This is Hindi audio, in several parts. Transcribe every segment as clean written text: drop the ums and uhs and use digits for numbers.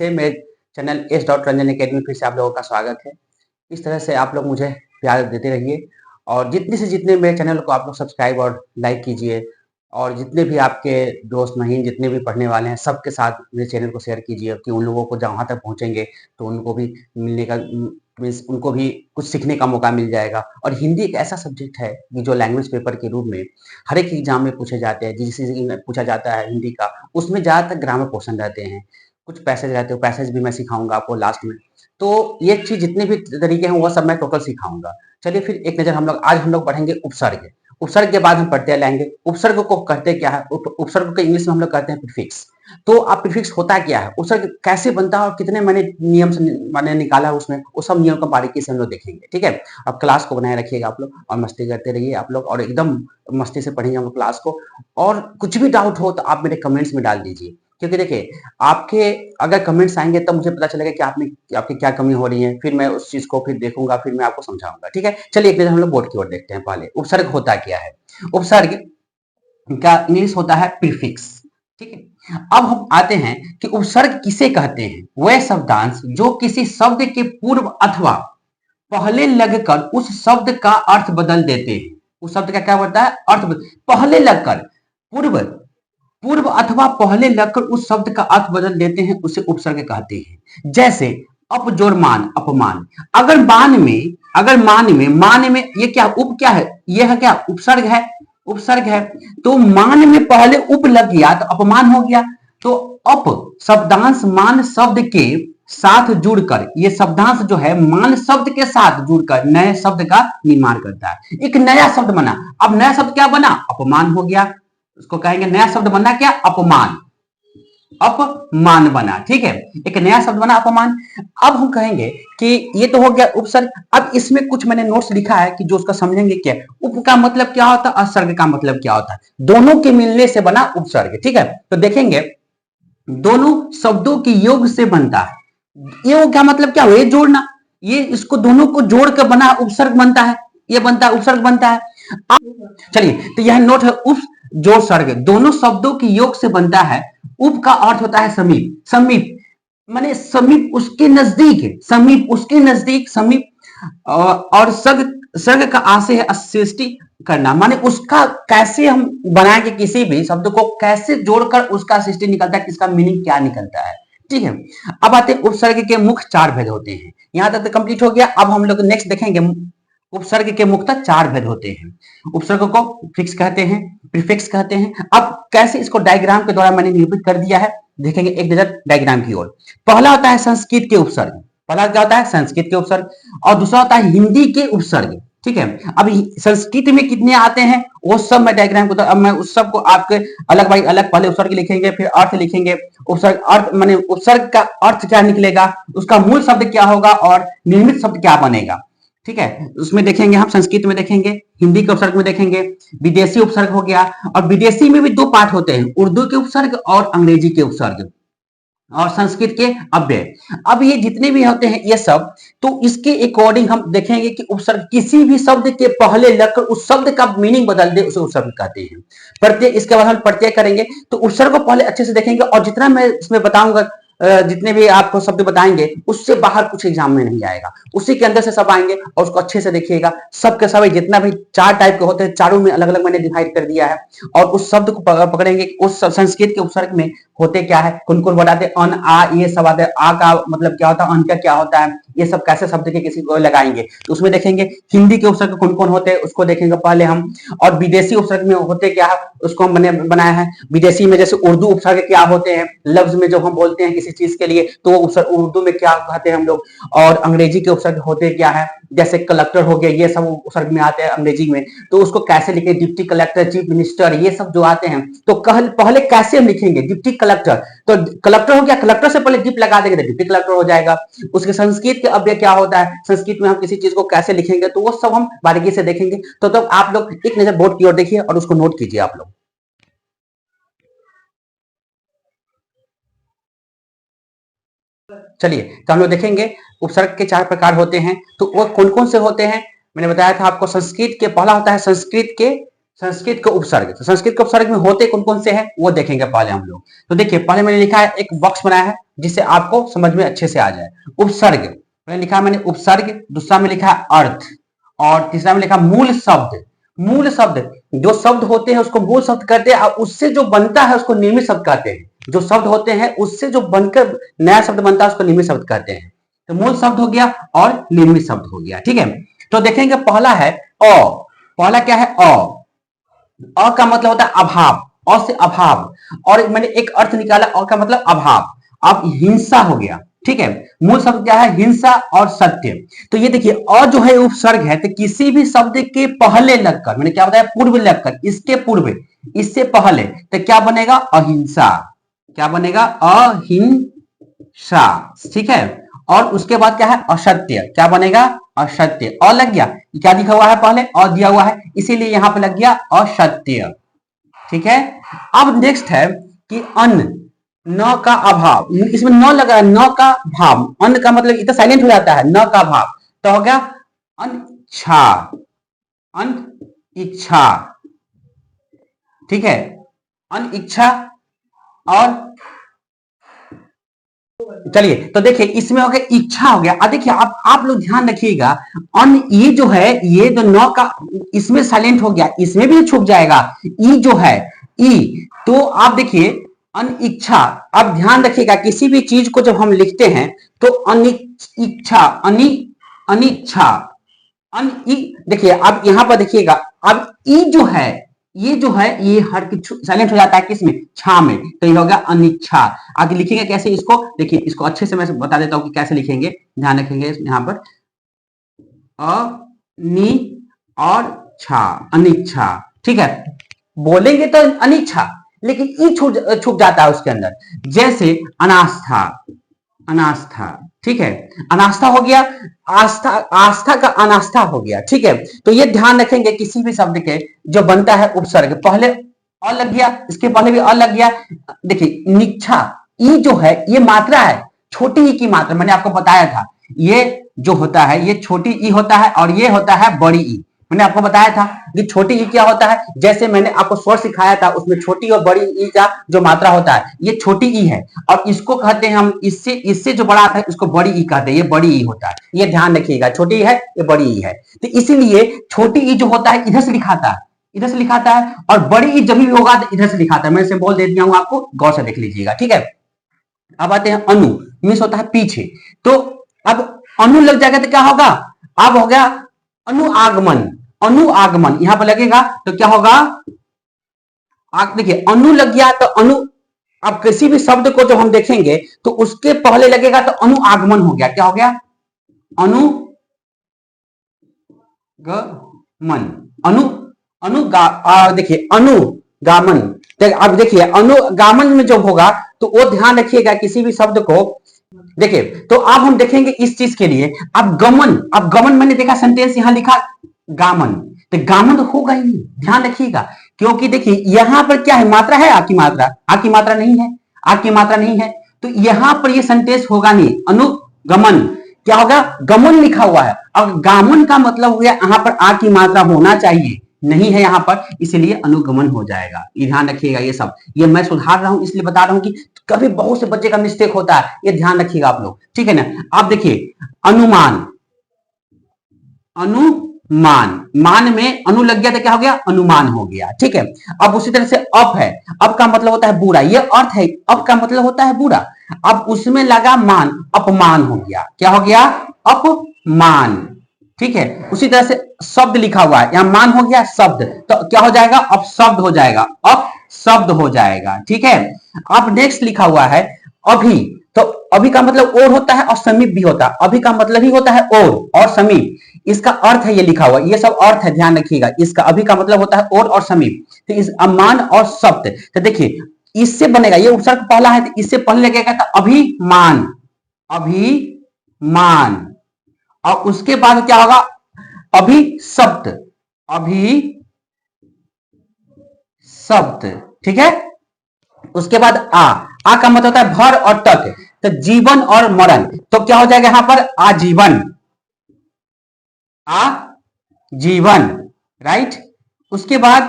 से मेरे चैनल S.Ranjan Academy फिर से आप लोगों का स्वागत है। इस तरह से आप लोग मुझे प्यार देते रहिए और जितने से जितने मेरे चैनल को आप लोग सब्सक्राइब और लाइक कीजिए और जितने भी आपके दोस्त नहीं जितने भी पढ़ने वाले हैं सबके साथ मेरे चैनल को शेयर कीजिए कि उन लोगों को जहाँ तक पहुँचेंगे तो उनको भी मिलने का मीन्स उनको भी कुछ सीखने का मौका मिल जाएगा। और हिंदी एक ऐसा सब्जेक्ट है कि जो लैंग्वेज पेपर के रूप में हर एक एग्जाम में पूछे जाते हैं, जिस चीज़ में पूछा जाता है हिंदी का उसमें ज़्यादातर ग्रामर पोर्शन रहते हैं, कुछ पैसेज रहते हैं, पैसेज भी मैं सिखाऊंगा आपको लास्ट में। तो ये चीज जितने भी तरीके हैं वो सब मैं टोटल सिखाऊंगा। चलिए फिर एक नजर हम लोग बढ़ेंगे उपसर्ग। उपसर्ग के बाद हम पढ़ते लेंगे उपसर्ग को कहते क्या है। उपसर्ग को इंग्लिश में हम लोग कहते हैं प्रीफिक्स। तो अब प्रीफिक्स होता क्या है, उपसर्ग कैसे बनता है और कितने मैंने नियम से मैंने निकाला उसमें, वो सब नियम को बारीकी से हम लोग देखेंगे। ठीक है, अब क्लास को बनाए रखिएगा आप लोग और मस्ती करते रहिए आप लोग और एकदम मस्ती से पढ़ेंगे हम लोग क्लास को। और कुछ भी डाउट हो तो आप मेरे कमेंट्स में डाल दीजिए, क्योंकि देखिए आपके अगर कमेंट्स आएंगे तब मुझे पता चलेगा कि आपकी क्या कमी हो रही है, फिर मैं उस चीज को फिर देखूंगा, फिर मैं आपको समझाऊंगा। ठीक है, चलिए एक नजर हम लोग बोर्ड की ओर देखते हैं। पहले उपसर्ग होता क्या है। उपसर्ग का इंग्लिश होता है प्रीफिक्स। ठीक है, अब हम आते हैं कि उपसर्ग किसे कहते हैं। वह शब्दांश जो किसी शब्द के पूर्व अथवा पहले लगकर उस शब्द का अर्थ बदल देते हैं। उस शब्द का क्या होता है, पहले लगकर, पूर्व पूर्व अथवा पहले लगकर उस शब्द का अर्थ बदल देते हैं, उसे उपसर्ग कहते हैं। जैसे अप जोड़ मान, अपमान। अगर मान में ये क्या उप क्या है, ये है क्या उपसर्ग है, उपसर्ग है। तो मान में पहले उप लग गया तो अपमान हो गया। तो अप शब्दांश मान शब्द के साथ जुड़कर, ये शब्दांश जो है मान शब्द के साथ जुड़कर नए शब्द का निर्माण करता है। एक नया शब्द बना, अब नया शब्द क्या बना, अपमान हो गया। उसको कहेंगे नया शब्द बना क्या, अपमान, अपमान बना। ठीक है, एक नया शब्द बना अपमान। अब हम कहेंगे कि ये तो हो गया उपसर्ग। अब इसमें कुछ मैंने नोट्स लिखा है कि जो उसका समझेंगे क्या, उप का मतलब क्या होता है, असर्ग का मतलब क्या होता है, दोनों के मिलने से बना उपसर्ग। ठीक है, तो देखेंगे दोनों शब्दों की योग से बनता है। योग का मतलब क्या, ये जोड़ना, ये इसको दोनों को जोड़कर बना उपसर्ग बनता है, ये बनता है उपसर्ग बनता है। चलिए तो यह नोट है, उप जोड़ सर्ग दोनों शब्दों की योग से बनता है। उप का अर्थ होता है समीप, समीप माने समीप उसके नजदीक है, समीप उसके नजदीक, समीप। और सर्ग का आशय है सृष्टि करना, माने उसका कैसे हम बनाएंगे, किसी भी शब्द को कैसे जोड़कर उसका सृष्टि निकलता है, किसका मीनिंग क्या निकलता है। ठीक है, अब आते हैं उपसर्ग के मुख्य 4 भेद होते हैं। यहां तक तो कंप्लीट हो गया। अब हम लोग नेक्स्ट देखेंगे उपसर्ग के मुख्यतः 4 भेद होते हैं। उपसर्ग को फिक्स कहते हैं, प्रीफिक्स कहते हैं। अब कैसे इसको डायग्राम के द्वारा मैंने निरूपित कर दिया है, देखेंगे एक नजर डायग्राम की ओर। पहला होता है संस्कृत के उपसर्ग, पहला क्या होता है संस्कृत के उपसर्ग, और दूसरा होता है हिंदी के उपसर्ग। ठीक है, अब संस्कृत में कितने आते हैं वो सब मैं डायग्राम को, अब मैं उस सब को आपके अलग बाई अलग, पहले उपसर्ग लिखेंगे फिर अर्थ लिखेंगे। उपसर्ग अर्थ माने उपसर्ग का अर्थ क्या निकलेगा, उसका मूल शब्द क्या होगा और निर्मित शब्द क्या बनेगा। ठीक है, उसमें देखेंगे हम, संस्कृत में देखेंगे, हिंदी के उपसर्ग में देखेंगे, विदेशी उपसर्ग हो गया। और विदेशी में भी 2 पार्ट होते हैं, उर्दू के उपसर्ग और अंग्रेजी के उपसर्ग और संस्कृत के अव्यय। अब ये जितने भी होते हैं ये सब, तो इसके अकॉर्डिंग हम देखेंगे कि उपसर्ग किसी भी शब्द के पहले लगकर उस शब्द का मीनिंग बदल दे उसे उपसर्ग कहते हैं। प्रत्यय, इसके बाद हम प्रत्यय करेंगे। तो उपसर्ग को पहले अच्छे से देखेंगे और जितना मैं इसमें बताऊंगा, जितने भी आपको शब्द बताएंगे उससे बाहर कुछ एग्जाम में नहीं आएगा, उसी के अंदर से सब आएंगे और उसको अच्छे से देखिएगा। सबके सब जितना भी 4 टाइप के होते हैं, चारों में अलग अलग मैंने डिवाइड कर दिया है। और उस शब्द को पकड़ेंगे, उस संस्कृत के उपसर्ग में होते क्या है, कौन कौन बताते, अन आ ये सब आते हैं। आ का मतलब क्या होता है, अन का क्या होता है, ये सब कैसे शब्द के किसी को लगाएंगे तो उसमें देखेंगे। हिंदी के उपसर्ग कौन कौन होते हैं उसको देखेंगे पहले हम। और विदेशी उपसर्ग में होते क्या है उसको हमने बनाया है। विदेशी में जैसे उर्दू उपसर्ग क्या होते हैं, लफ्ज में जो हम बोलते हैं किसी चीज के लिए तो उर्दू में क्या कहते हैं हम लोग। और अंग्रेजी के उपसर्ग होते क्या है, जैसे कलेक्टर हो गया, ये सब उपसर्ग में आते हैं अंग्रेजी में, तो उसको कैसे लिखे, डिप्टी कलेक्टर, चीफ मिनिस्टर, ये सब जो आते हैं तो पहले कैसे हम लिखेंगे, डिप्टी कलेक्टर, तो कलेक्टर हो गया, कलेक्टर से पहले डिप लगा देंगे तो डिप्टी कलेक्टर हो जाएगा। उसके संस्कृत के अव्यय क्या होता है, संस्कृत में हम किसी चीज को कैसे लिखेंगे तो वो सब हम बारीकी से देखेंगे। तो आप लोग एक नजर बोर्ड की ओर देखिए और उसको नोट कीजिए आप लोग। चलिए तो हम लोग देखेंगे उपसर्ग के 4 प्रकार होते हैं। तो वो कौन कौन से होते हैं, मैंने बताया था आपको। संस्कृत के पहला होता है संस्कृत के संस्कृत के उपसर्ग। तो संस्कृत के उपसर्ग में होते कौन कौन से हैं वो देखेंगे पहले हम लोग। तो देखिए पहले मैंने लिखा है, एक बॉक्स बनाया है जिससे आपको समझ में अच्छे से आ जाए। उपसर्ग पहले लिखा है मैंने उपसर्ग, दूसरा में लिखा है अर्थ, और तीसरा में लिखा मूल शब्द। मूल शब्द, जो शब्द होते हैं उसको मूल शब्द कहते हैं, और उससे जो बनता है उसको नियमित शब्द कहते हैं। जो शब्द होते हैं उससे जो बनकर नया शब्द बनता है उसको नियमित शब्द कहते हैं। तो मूल शब्द हो गया और निर्मित शब्द हो गया, ठीक है। तो देखेंगे पहला है अ। पहला क्या है अ। अ का मतलब होता है अभाव, अ से अभाव, और मैंने एक अर्थ निकाला अ का मतलब अभाव। अब हिंसा हो गया, ठीक है। मूल शब्द क्या है, हिंसा और सत्य। तो ये देखिए अ जो है उपसर्ग है, तो किसी भी शब्द के पहले लगकर, मैंने क्या बताया पूर्व लगकर, इसके पूर्व, इससे पहले, तो क्या बनेगा अहिंसा। क्या बनेगा अहिंसा, ठीक है। और उसके बाद क्या है असत्य, क्या बनेगा असत्य। अ लग गया, क्या लिखा हुआ है पहले अ दिया हुआ है, इसीलिए यहां पे लग गया असत्य, ठीक है। अब नेक्स्ट है कि अन्न, न का अभाव, इसमें न लगा है, न का भाव, अन्न का मतलब इतना साइलेंट हो जाता है, न का भाव, तो हो गया अनिच्छा, अनिच्छा, ठीक है, अनिच्छा। और चलिए तो देखिए इसमें हो गया इच्छा हो गया। अब देखिए आप लोग ध्यान रखिएगा, अन ये जो है, ये जो नौ का इसमें साइलेंट हो गया, इसमें भी छुप जाएगा ई जो है, ई। तो आप देखिए अनिच्छा, अब ध्यान रखिएगा किसी भी चीज को जब हम लिखते हैं तो अनिच्छा, अनिच्छा, देखिए अब यहां पर देखिएगा, अब ई जो है, ये जो है ये हर साइलेंट हो जाता है किसमें, छा में, तो ये हो गया अनिच्छा। आगे लिखेंगे कैसे इसको, देखिए इसको अच्छे से मैं बता देता हूं कि कैसे लिखेंगे, ध्यान रखेंगे यहां पर अनि और छा, अनिच्छा, ठीक है। बोलेंगे तो अनिच्छा, लेकिन ई छुप जाता है उसके अंदर, जैसे अनास्था, अनास्था, ठीक है, अनास्था हो गया, आस्था, आस्था का अनास्था हो गया, ठीक है। तो ये ध्यान रखेंगे किसी भी शब्द के जो बनता है उपसर्ग, पहले अ लग गया, इसके पहले भी अ लग गया। देखिए निच्छा, ई जो है ये मात्रा है, छोटी ई की मात्रा, मैंने आपको बताया था, ये जो होता है ये छोटी ई होता है और ये होता है बड़ी ई। मैंने आपको बताया था कि छोटी ई क्या होता है, जैसे मैंने आपको स्वर सिखाया था उसमें छोटी और बड़ी ई का जो मात्रा होता है, ये छोटी ई है, और इसको कहते हैं हम, इससे इससे जो बड़ा आता है इसको बड़ी ई कहते हैं, ये बड़ी ई होता है, ये ध्यान रखिएगा, छोटी ई है ये बड़ी ई है। तो इसीलिए छोटी ई जो होता है इधर से लिखाता है, इधर से लिखाता है, और बड़ी ई जब भी होगा तो इधर से लिखाता है। मैं इसे बोल दे दिया हूं आपको, गौर से देख लीजिएगा, ठीक है। अब आते हैं अनु, मीन्स होता है पीछे। तो अब अनु लग जाएगा तो क्या होगा, अब हो गया अनुआगमन, अनुआगमन यहां पर लगेगा तो क्या होगा, देखिए अनु लग गया तो अनु, अब किसी भी शब्द को जब हम देखेंगे तो उसके पहले लगेगा तो अनुआगमन हो गया, क्या हो गया अनुगमन, अनु देखिए अनुगामन। अब देखिए अनुगामन में जब होगा तो वो ध्यान रखिएगा किसी भी शब्द को, देखिए तो अब हम देखेंगे इस चीज के लिए, अब गमन, अब गमन मैंने देखा सेंटेंस यहां लिखा गामन, तो गामन तो होगा ही नहीं, ध्यान रखिएगा, क्योंकि देखिए यहां पर क्या है, मात्रा है, आ की मात्रा, आ की मात्रा नहीं है, आ की मात्रा नहीं है, तो यहां पर ये सेंटेंस होगा नहीं, अनुगमन, क्या होगा गमन लिखा हुआ है, अब गामन का मतलब हुआ यहां पर आ की मात्रा होना चाहिए, नहीं है यहां पर, इसलिए अनुगमन हो जाएगा। ये ध्यान रखिएगा, ये सब ये मैं सुधार रहा हूं इसलिए बता रहा हूं कि कभी बहुत से बच्चे का मिस्टेक होता है, ये ध्यान रखिएगा आप लोग, ठीक है ना। आप देखिए अनुमान, अनुमान, मान में अनु लग गया तो क्या हो गया अनुमान हो गया, ठीक है। अब उसी तरह से अप है, अप का मतलब होता है बुरा, ये अर्थ है, अप का मतलब होता है बुरा, अब उसमें लगा मान, अपमान हो गया, क्या हो गया अपमान, ठीक है। उसी तरह से शब्द लिखा हुआ है, यहां मान हो गया शब्द, तो क्या हो जाएगा अब शब्द हो जाएगा, अब शब्द हो जाएगा, ठीक है। अब नेक्स्ट लिखा हुआ है अभी, तो अभी का मतलब और होता है और समीप भी होता है, अभी का मतलब ही होता है और समीप, इसका अर्थ है ये लिखा हुआ, ये सब अर्थ है, ध्यान रखिएगा, इसका अभी का मतलब होता है और समीप, तो इस अमान और शब्द, तो देखिए इससे बनेगा, ये उपसर्ग पहला है तो इससे पहले लगेगा तो अभिमान, अभिमान, और उसके बाद क्या होगा अभी शब्द, अभी शब्द, ठीक है। उसके बाद आ का मतलब होता है भर और तक, तो जीवन और मरण, तो क्या हो जाएगा यहां पर आजीवन, आजीवन, राइट। उसके बाद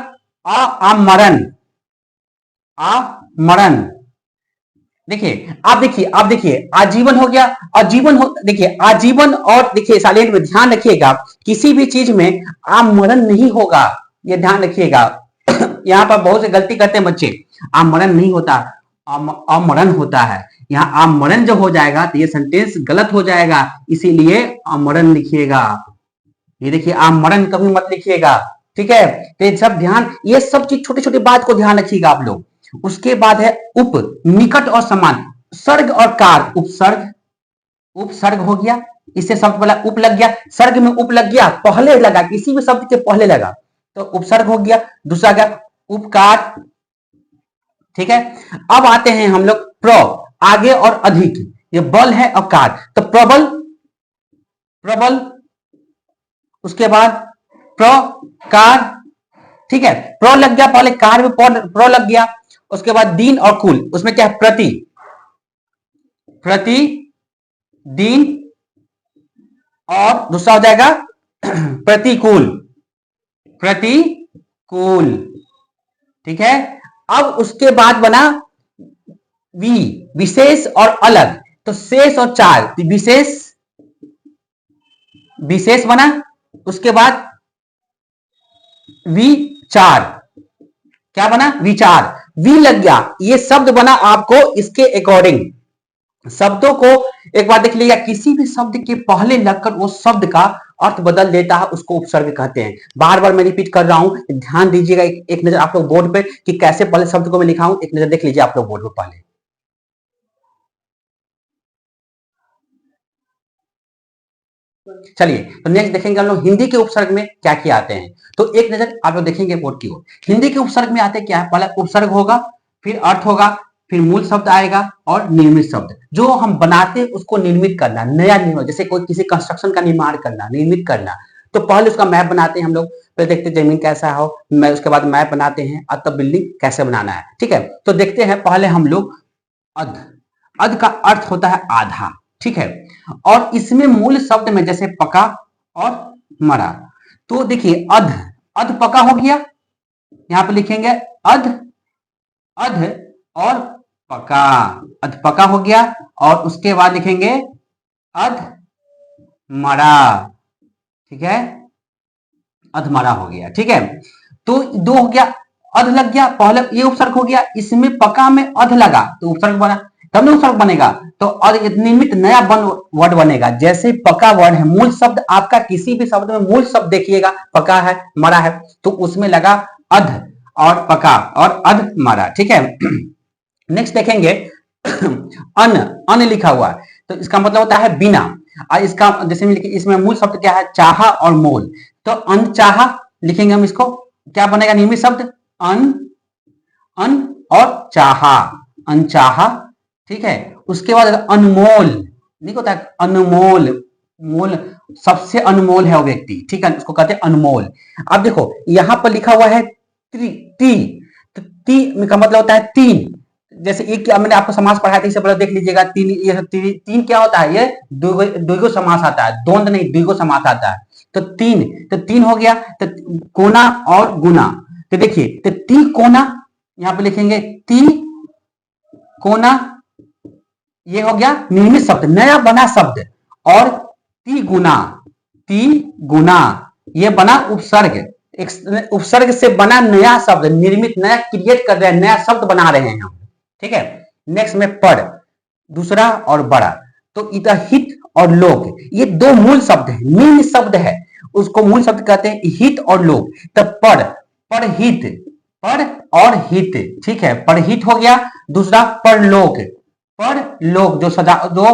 आमरण, आमरण। देखिए आप देखिए आजीवन हो गया, आजीवन हो, देखिए आजीवन, और देखिए साइलेंट में ध्यान रखिएगा, किसी भी चीज में आमरण नहीं होगा, ये ध्यान रखिएगा। यहाँ पर बहुत से गलती करते हैं बच्चे, आमरण नहीं होता, आमरण होता है। यहाँ आमरण जो हो जाएगा तो ये सेंटेंस गलत हो जाएगा, इसीलिए आमरण लिखिएगा। ये देखिए आमरण कभी मत लिखिएगा, ठीक है। तो ये सब ध्यान, ये सब चीज छोटी छोटी बात को ध्यान रखिएगा आप लोग। उसके बाद है उप, निकट और समान, सर्ग और कार, उपसर्ग, उपसर्ग हो गया, इससे शब्द वाला उप लग गया, सर्ग में उप लग गया, पहले लगा, किसी भी शब्द के पहले लगा तो उपसर्ग हो गया। दूसरा क्या, उपकार, ठीक है। अब आते हैं हम लोग प्र, आगे और अधिक, ये बल है और कार, तो प्रबल, प्रबल, उसके बाद प्रकार, ठीक है, प्र लग गया, पहले कार में प्र लग गया। उसके बाद दिन और कुल, उसमें क्या है, प्रति, प्रति दिन, और दूसरा हो जाएगा प्रतिकूल, प्रतिकूल, ठीक है। अब उसके बाद बना वी, विशेष और अलग, तो शेष और चार, विशेष, विशेष बना। उसके बाद विचार, क्या बना, विचार, वी लग गया, ये शब्द बना आपको इसके अकॉर्डिंग। शब्दों को एक बार देख लीजिएगा, किसी भी शब्द के पहले लगकर वो शब्द का अर्थ बदल देता है, उसको उपसर्ग कहते हैं। बार बार मैं रिपीट कर रहा हूं, ध्यान दीजिएगा। एक नजर आप लोग बोर्ड पे कि कैसे पहले शब्द को मैं लिखा हूं, एक नजर देख लीजिए आप लोग बोर्ड पे पहले। चलिए, तो नेक्स्ट देखेंगे हम लोग हिंदी के उपसर्ग में क्या क्या आते हैं। तो एक नजर आप लोग देखेंगे बोर्ड की ओर। हिंदी के उपसर्ग में आते क्या है, पहला उपसर्ग होगा, फिर अर्थ होगा, फिर मूल शब्द आएगा, और निर्मित शब्द, जो हम बनाते हैं उसको निर्मित करना, नया निर्माण, जैसे कोई किसी कंस्ट्रक्शन का निर्माण करना, निर्मित करना। तो पहले उसका मैप बनाते हैं हम लोग, फिर देखते हैं जमीन कैसा हो, मैं उसके बाद मैप बनाते हैं, अब तब बिल्डिंग कैसे बनाना है, ठीक है। तो देखते हैं पहले हम लोग अध, अध का अर्थ होता है आधा, ठीक है। और इसमें मूल शब्द में जैसे पका और मरा, तो देखिए अध, अध पका हो गया, यहां पर लिखेंगे अध, अध और पका, अध पका हो गया, और उसके बाद लिखेंगे अध मरा, ठीक है, अध मरा हो गया, ठीक है। तो दो हो गया, अध लग गया, पहले ये उपसर्ग हो गया, इसमें पका में अध लगा तो उपसर्ग बना, तब ना उपसर्ग बनेगा, तो अध निमित्त नया वर्ड बनेगा। जैसे पका वर्ड है, मूल शब्द आपका किसी भी शब्द में मूल शब्द देखिएगा, पका है, मरा है, तो उसमें लगा अध और पका और अध मरा, ठीक है। नेक्स्ट देखेंगे अन, अन लिखा हुआ है, तो इसका मतलब होता है बिना, और इसका जैसे इसमें मूल शब्द क्या है, चाहा और मोल, तो अनचाहा लिखेंगे हम इसको, क्या बनेगा निर्मित शब्द, अन, अन और चाहा, अनचाहा, ठीक है। उसके बाद अनमोल, नहीं होता है अनमोल, मोल सबसे अनमोल है वो व्यक्ति, ठीक है, उसको कहते हैं अनमोल। अब देखो यहां पर लिखा हुआ है ती, तो ती का मतलब होता है तीन, जैसे एक मैंने आपको समास पढ़ाया था, इससे पहले देख लीजिएगा, तीन, ये तीन क्या होता है, ये द्विगु समास आता है, द्वंद नहीं द्विगु समास आता है। तो तीन हो गया, तो कोना और गुना, तो देखिए तो ती कोना, यहां पे लिखेंगे ती कोना, ये हो गया निर्मित शब्द, नया बना शब्द, और ती गुना ये बना उपसर्ग, एक उपसर्ग से बना नया शब्द, निर्मित, नया क्रिएट कर रहे हैं, नया शब्द बना रहे हैं हम, ठीक है। नेक्स्ट में पढ़, दूसरा और बड़ा, तो इधर हित और लोक, ये दो मूल शब्द है, निम्न शब्द है, उसको मूल शब्द कहते हैं हित और लोक। तब पढ़, पढ़हित, पढ़ और हित, ठीक है, पढ़हित हो गया। दूसरा परलोक, परलोक जो सजा जो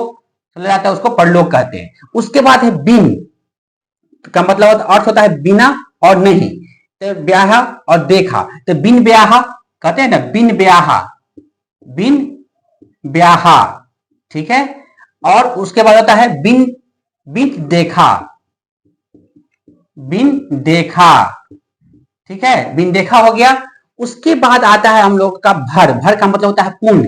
चला जाता है उसको परलोक कहते हैं। उसके बाद है बिन, का मतलब अर्थ होता है बिना और नहीं, तो ब्याह और देखा, तो बिन ब्याह कहते हैं ना, बिन ब्याह, बिन ब्याह, ठीक है। और उसके बाद होता है बिन, बिन देखा, बिन देखा, ठीक है, बिन देखा हो गया। उसके बाद आता है हम लोग का भर, भर का मतलब होता है पूर्ण,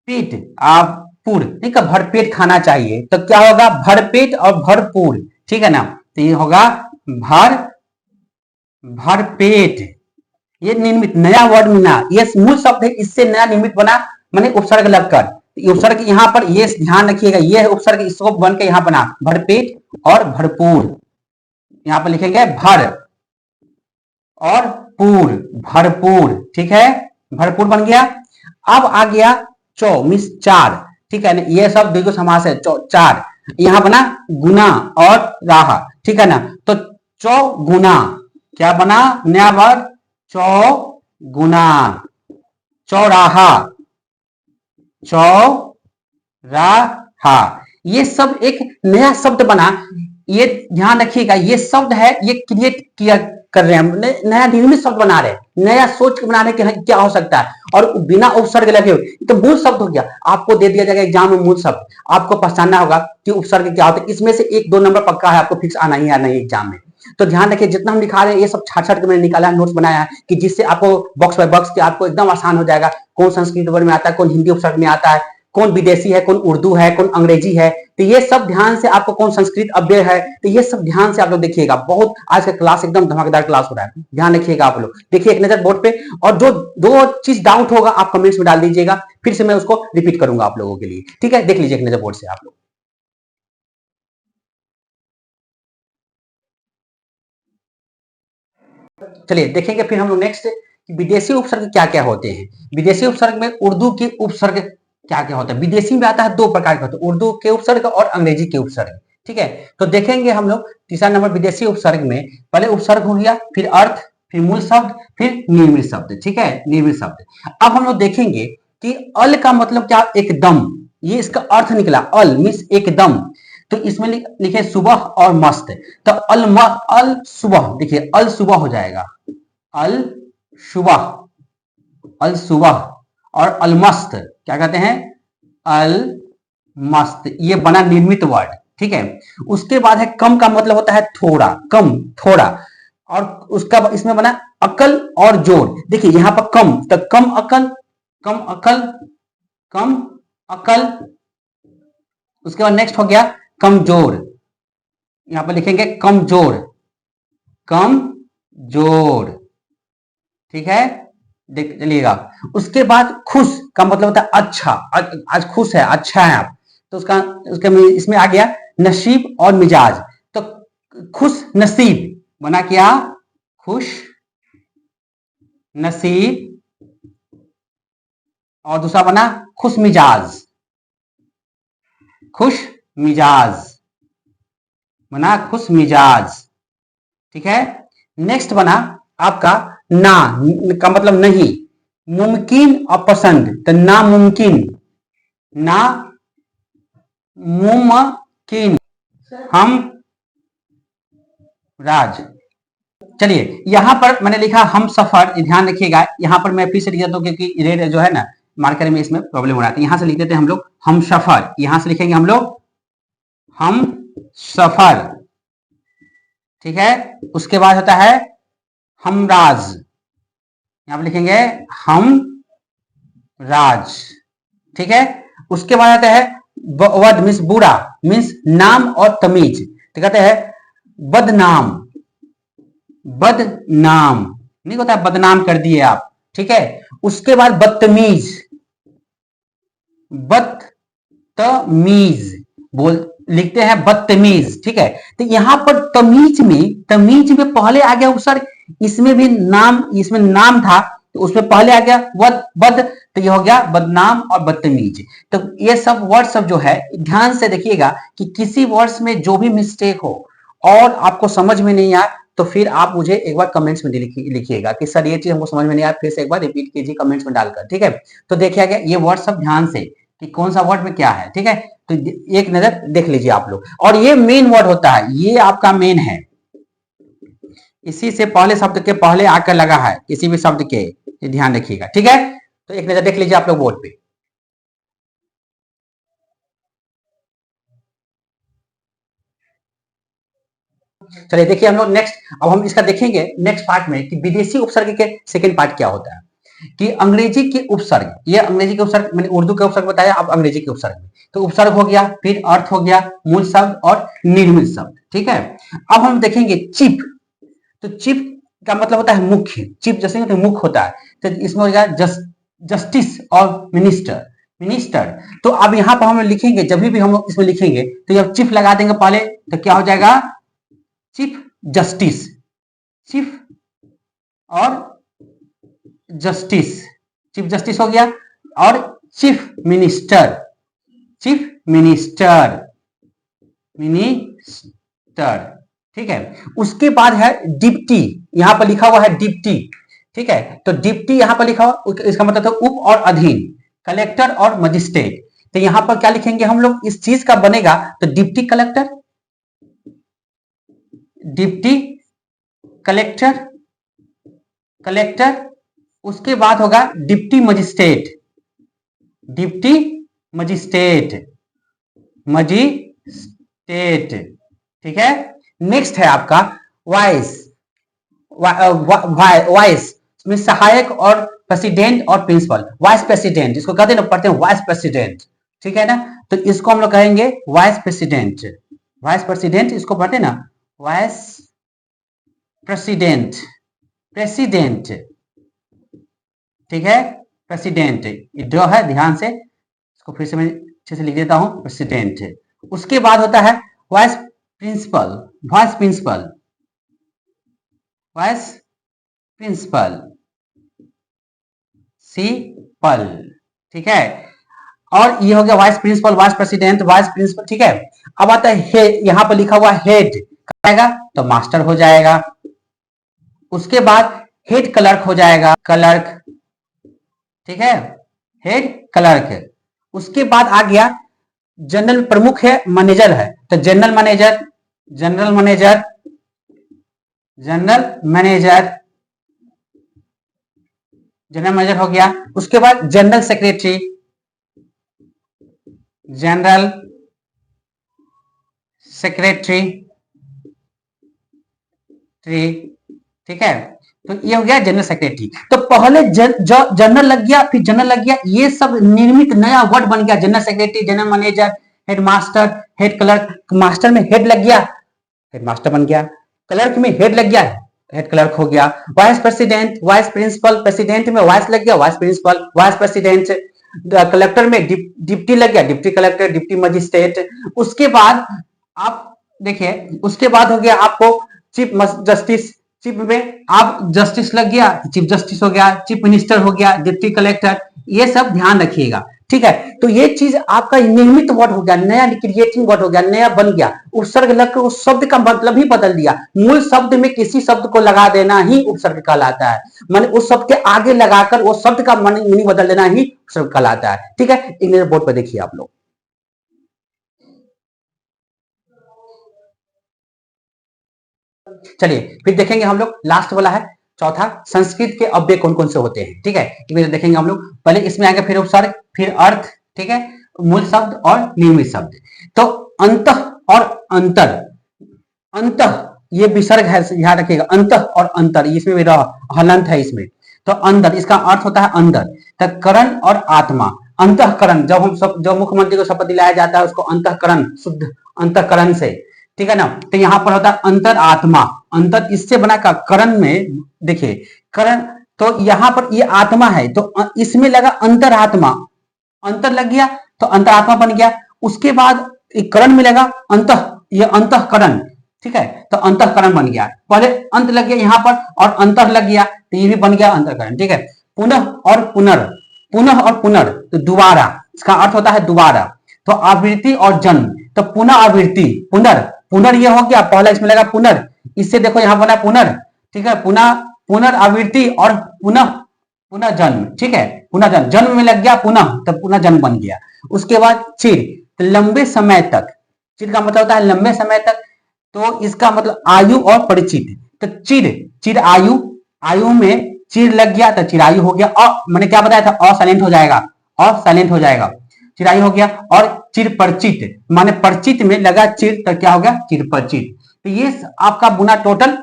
पेट, आप पूर्ण, ठीक है, भर पेट खाना चाहिए, तो क्या होगा, भर पेट और भरपूर, ठीक है ना, तो ये होगा भर, भर पेट, ये निर्मित नया वर्ड मिला, ये मूल शब्द है, इससे नया निर्मित बना, माने उपसर्ग लगकर। उपसर्ग यहाँ पर ये ध्यान रखिएगा, ये है उपसर्ग, इसको बन के यहाँ बना भरपेट और भरपूर। यहाँ पर लिखेंगे भर और पूर, भरपूर, ठीक है, भरपूर बन गया। अब आ गया चौ मीन्स चार, ठीक है ना, ये सब द्विगु समास है, चार, यहां बना गुना और राहा, ठीक है ना। तो चौ गुना क्या बना, नया वर्ड, चौ गुना, चौराहा, चौराहा, ये सब एक नया शब्द बना। ये ध्यान रखिएगा, ये शब्द है, ये क्रिएट किया कर रहे हैं, नया निर्मित शब्द बना रहे हैं, नया सोच के बना रहे हैं कि क्या हो सकता है, और बिना उपसर्ग लगे हुए, तो मूल शब्द हो गया। आपको दे दिया जाएगा एग्जाम में मूल शब्द, आपको पहचानना होगा कि उपसर्ग क्या होता है, इसमें से 1-2 नंबर पक्का है, आपको फिक्स आना ही आना है एग्जाम में। तो ध्यान रखिए, जितना हम दिखा रहे हैं ये सब छाट के मैंने निकाला, नोट्स बनाया है, कि जिससे आपको बॉक्स बाय बॉक्स के आपको एकदम आसान हो जाएगा, कौन संस्कृत वर्ड में आता है, कौन हिंदी उपसर्ग में आता है, कौन विदेशी है, कौन उर्दू है, कौन अंग्रेजी है, तो ये सब ध्यान से, आपको कौन संस्कृत अव्यय है, तो ये सब ध्यान से आप लोग देखिएगा। बहुत आज का क्लास एकदम धमाकेदार क्लास हो रहा है, ध्यान रखिएगा आप लोग। देखिए एक नजर बोर्ड पे, और जो 2 चीज डाउट होगा आप कमेंट्स में डाल दीजिएगा, फिर से मैं उसको रिपीट करूंगा आप लोगों के लिए, ठीक है। देख लीजिए एक नजर बोर्ड से आप लोग। चलिए देखेंगे फिर हम लोग नेक्स्ट, विदेशी उपसर्ग क्या क्या होते हैं। विदेशी उपसर्ग में उर्दू के उपसर्ग क्या क्या होता है। विदेशी में आता है 2 प्रकार के होते हैं, उर्दू के उपसर्ग और अंग्रेजी के उपसर्ग, ठीक है। तो देखेंगे हम लोग तीसरा नंबर विदेशी उपसर्ग में, पहले उपसर्ग हो गया, फिर अर्थ, फिर मूल शब्द, फिर निर्मित शब्द, ठीक है, निर्मित शब्द। अब हम लोग देखेंगे कि अल का मतलब क्या, एकदम, ये इसका अर्थ निकला, अल मीन्स एकदम। तो इसमें लिखे सुबह और मस्त, तो अल सुबह, देखिए अल सुबह हो जाएगा, अल सुबह, अल सुबह, और अलमस्त क्या कहते हैं, अल मस्त, ये बना निर्मित वर्ड, ठीक है। उसके बाद है कम का मतलब होता है थोड़ा, कम, थोड़ा, और उसका इसमें बना अकल और जोर। देखिए यहां पर कम, तो कम अकल, कम अकल, कम अकल। उसके बाद नेक्स्ट हो गया कमजोर, यहां पर लिखेंगे कमजोर, कम जोर, ठीक है, देख चलिएगा। उसके बाद खुश का मतलब होता है अच्छा, आज खुश है, अच्छा है आप, तो उसके इसमें आ गया नसीब और मिजाज, तो खुश नसीब बना क्या, खुश नसीब, और दूसरा बना खुश मिजाज, खुश मिजाज बना खुश मिजाज, ठीक है। नेक्स्ट बना आपका ना का मतलब नहीं, मुमकिन और पसंद, तो नामुमकिन, ना मुमकिन, हम राज। चलिए यहां पर मैंने लिखा हम सफर, ध्यान रखिएगा, यहां पर मैं फिर से लिख देता हूं क्योंकि रेड जो है ना मार्कर में, इसमें प्रॉब्लम हो रहा है। यहां से लिख देते हैं हम लोग हम सफर, यहां से लिखेंगे हम लोग हम सफर, ठीक है। उसके बाद होता है हमराज, यहां पर लिखेंगे हम राज, ठीक है। उसके बाद आता है वद मीन्स बुरा, मीन्स नाम और तमीज, तो कहते हैं बदनाम, बदनाम नहीं होता है, बदनाम कर दिए आप, ठीक है। उसके बाद बदतमीज, बदतमीज बोल लिखते हैं बदतमीज, ठीक है। तो यहां पर तमीज में पहले आ गया उपसर्ग, इसमें भी नाम, इसमें नाम था तो उसमें पहले आ गया बद, तो ये हो गया बदनाम और बदतमीज। तो ये सब वर्ड सब जो है ध्यान से देखिएगा कि किसी वर्ड्स में जो भी मिस्टेक हो और आपको समझ में नहीं आए, तो फिर आप मुझे एक बार कमेंट्स में लिखिएगा कि सर ये चीज हमको समझ में नहीं आया, फिर से एक बार रिपीट कीजिए कमेंट्स में डालकर, ठीक है। तो देखिए गया ये वर्ड सब ध्यान से कि कौन सा वर्ड में क्या है, ठीक है। तो एक नजर देख लीजिए आप लोग, और ये मेन वर्ड होता है, ये आपका मेन है, इसी से पहले शब्द के पहले आकर लगा है, किसी भी शब्द के, ध्यान रखिएगा, ठीक है। तो एक नजर देख लीजिए आप लोग बोर्ड पे। चलिए देखिए हम लोग नेक्स्ट, अब हम इसका देखेंगे नेक्स्ट पार्ट में कि विदेशी उपसर्ग के सेकंड पार्ट क्या होता है, कि अंग्रेजी के उपसर्ग, ये अंग्रेजी के उपसर्ग, मैंने उर्दू के उपसर्ग बताया, अब अंग्रेजी के उपसर्ग में, तो उपसर्ग हो गया, फिर अर्थ हो गया, मूल शब्द और निर्मित शब्द, ठीक है। अब हम देखेंगे चिप, तो चिप का मतलब होता है मुख्य, चीफ जस्टिस तो मुख्य होता है, तो इसमें हो जाएगा जस्टिस और मिनिस्टर, मिनिस्टर। तो अब यहाँ पर हम लिखेंगे, जब भी हम इसमें लिखेंगे तो जब चीफ लगा देंगे पहले तो क्या हो जाएगा, चीफ जस्टिस, चीफ और जस्टिस, चीफ जस्टिस हो गया, और chief minister, chief minister, minister, ठीक है। उसके बाद है डिप्टी, यहां पर लिखा हुआ है डिप्टी, ठीक है। तो डिप्टी यहां पर लिखा हुआ, इसका मतलब है उप और अधीन, कलेक्टर और मजिस्ट्रेट। तो यहां पर क्या लिखेंगे हम लोग, इस चीज का बनेगा तो deputy collector, deputy collector, collector, उसके बाद होगा deputy magistrate, deputy magistrate, magistrate, ठीक है। नेक्स्ट है आपका वाइस, वाइस में सहायक और प्रेसिडेंट और प्रिंसिपल, वाइस प्रेसिडेंट इसको कहते हैं ना, पढ़ते हैं वाइस प्रेसिडेंट, ठीक है ना। तो इसको हम लोग कहेंगे वाइस प्रेसिडेंट, वाइस प्रेसिडेंट इसको पढ़ते हैं ना, वाइस प्रेसिडेंट, प्रेसिडेंट, ठीक है, प्रेसिडेंट, ये ड है, ध्यान से इसको फिर से मैं अच्छे से लिख देता हूं, प्रेसिडेंट। उसके बाद होता है vice principal, vice principal, vice principal, सिपल, ठीक है। और ये हो गया vice principal, vice president, vice principal, ठीक है। अब आता है यहां पर लिखा हुआ हेड, आएगा तो मास्टर हो जाएगा। उसके बाद हेड क्लर्क हो जाएगा, क्लर्क, ठीक है, हेड क्लर्क। उसके बाद आ गया जनरल प्रमुख है, मैनेजर है, तो general manager, general manager, general manager, general manager हो गया। उसके बाद जनरल सेक्रेटरी, जनरल सेक्रेटरी, ठीक है। तो ये हो गया जनरल सेक्रेटरी। तो पहले जनरल लग गया, फिर जनरल लग गया, ये सब निर्मित नया वर्ड बन गया, general secretary, general manager, head master, head clerk, master में हेड लग गया, हेड मास्टर बन गया, क्लर्क में हेड लग गया, हेड क्लर्क हो गया, vice president, vice principal, president में वाइस लग गया, vice principal, vice president, collector में डिप्टी लग गया, डिप्टी कलेक्टर, डिप्टी मजिस्ट्रेट। उसके बाद आप देखिए, उसके बाद हो गया आपको चीफ जस्टिस, चीफ में आप जस्टिस लग गया, चीफ जस्टिस हो गया, चीफ मिनिस्टर हो गया, डिप्टी कलेक्टर, ये सब ध्यान रखिएगा, ठीक है। तो ये चीज आपका निर्मित वर्ड हो गया, नया क्रिएटिंग वर्ड हो गया, नया बन गया, उपसर्ग लगकर उस शब्द का मतलब ही बदल दिया। मूल शब्द में किसी शब्द को लगा देना ही उपसर्ग कहलाता है, माने उस शब्द के आगे लगाकर वो शब्द का मीनिंग बदल देना ही उपसर्ग कहलाता है, ठीक है। इंग्लिश बोर्ड पर देखिए आप लोग, चलिए फिर देखेंगे हम लोग, लास्ट वाला है चौथा, संस्कृत के अव्यय कौन कौन से होते हैं, ठीक है। देखेंगे हम लोग, पहले इसमें आएंगे, फिर उपसर्ग, फिर अर्थ, ठीक है, मूल शब्द और नियमित शब्द। तो अंतः और अंतर, अंतः ये विसर्ग है, ध्यान रखिएगा, अंतः और अंतर, इसमें भी हलंत है इसमें। तो अंदर, इसका अर्थ होता है अंदर। तो करण और आत्मा, अंतःकरण, जब हम सब, जब मुख्यमंत्री को शपथ दिलाया जाता है उसको अंतःकरण, शुद्ध अंतःकरण से, ठीक है ना। तो यहां पर होता है अंतर आत्मा, अंतर इससे बना का, करण में देखिए करण, तो यहां पर ये आत्मा है, तो इसमें लगा अंतरात्मा, अंतर लग गया तो अंतरात्मा बन गया। उसके बाद करण में लगा अंत, ये अंतःकरण, ठीक है, तो अंतःकरण बन गया। पहले अंत लग गया यहाँ पर और अंतर लग गया, तो ये भी बन गया अंतःकरण, ठीक है। पुनः और पुनर, पुनः और पुनर, तो दोबारा, इसका अर्थ होता है दोबारा। तो आवृत्ति और जन्म, तो पुनः आवृत्ति, पुनर, पुनर ये हो गया, पहला इसमें लगा पुनर, इससे देखो यहां बना पुनर, ठीक है, पुनः, पुनरावृत्ति और पुनः, पुनः जन्म, ठीक है, पुनः जन्म, जन्म में लग गया पुनः, तो पुनः जन्म बन गया। उसके बाद चिर, तो लंबे समय तक, चिर का मतलब होता है लंबे समय तक, तो इसका मतलब आयु और परिचित। तो चिर, चिर आयु, आयु में चिर लग गया तो चिरायु हो गया, मैंने क्या बताया था, असाइलेंट हो जाएगा, असाइलेंट हो जाएगा, चिरायु हो गया। और चिर परिचित, माने परिचित में लगा चिर, तो क्या हो गया, चिर परिचित। तो ये आपका बुना टोटल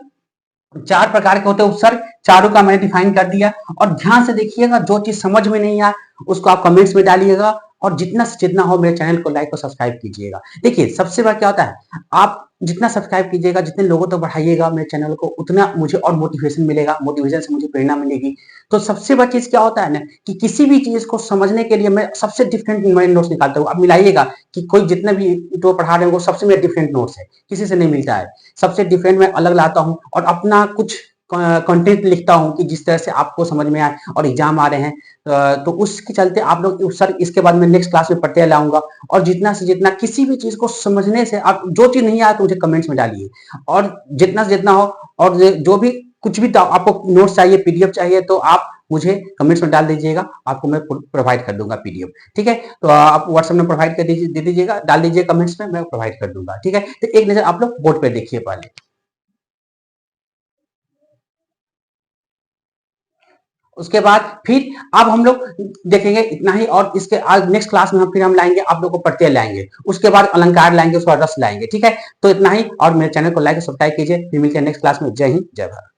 4 प्रकार के होते हैं उपसर्ग, चारों का मैंने डिफाइन कर दिया। और ध्यान से देखिएगा, जो चीज समझ में नहीं आया उसको आप कमेंट्स में डालिएगा और जितना से जितना हो मेरे चैनल को लाइक और सब्सक्राइब कीजिएगा। देखिए सबसे बड़ा क्या होता है, आप जितना सब्सक्राइब कीजिएगा, जितने लोगों तक बढ़ाइएगा मेरे चैनल को, उतना मुझे और मोटिवेशन मिलेगा, मोटिवेशन से मुझे प्रेरणा मिलेगी। तो सबसे बड़ी चीज क्या होता है ना कि किसी भी चीज को समझने के लिए मैं सबसे डिफरेंट नोट्स निकालता हूँ। आप मिलाइएगा कि कोई जितने भी तो पढ़ा रहे हैं वो सबसे मेरे डिफरेंट नोट्स है, किसी से नहीं मिलता है। सबसे डिफरेंट मैं अलग लाता हूँ और अपना कुछ कंटेंट लिखता हूँ कि जिस तरह से आपको समझ में आए। और एग्जाम आ रहे हैं तो उसके चलते आप लोग सर इसके बाद मैं नेक्स्ट क्लास में पढ़ते लाऊंगा। और जितना से जितना किसी भी चीज को समझने से, आप जो चीज नहीं आया तो मुझे कमेंट्स में डालिए, और जितना से जितना हो। और जो भी कुछ भी आपको नोट्स चाहिए, पीडीएफ चाहिए, तो आप मुझे कमेंट्स में डाल दीजिएगा, आपको मैं प्रोवाइड कर दूंगा पीडीएफ। ठीक है, तो आप व्हाट्सएप में प्रोवाइड कर दे दीजिएगा, डाल दीजिए कमेंट्स में, मैं प्रोवाइड कर दूंगा। ठीक है, तो एक नजर आप लोग बोर्ड पे देखिए पहले। उसके बाद फिर अब हम लोग देखेंगे इतना ही, और इसके आज नेक्स्ट क्लास में हम फिर हम लाएंगे आप लोग को प्रत्यय लाएंगे, उसके बाद अलंकार लाएंगे, उसके बाद रस लाएंगे। ठीक है, तो इतना ही, और मेरे चैनल को लाइक और सब्सक्राइब कीजिए। फिर मिलते हैं नेक्स्ट क्लास में। जय हिंद, जय भारत।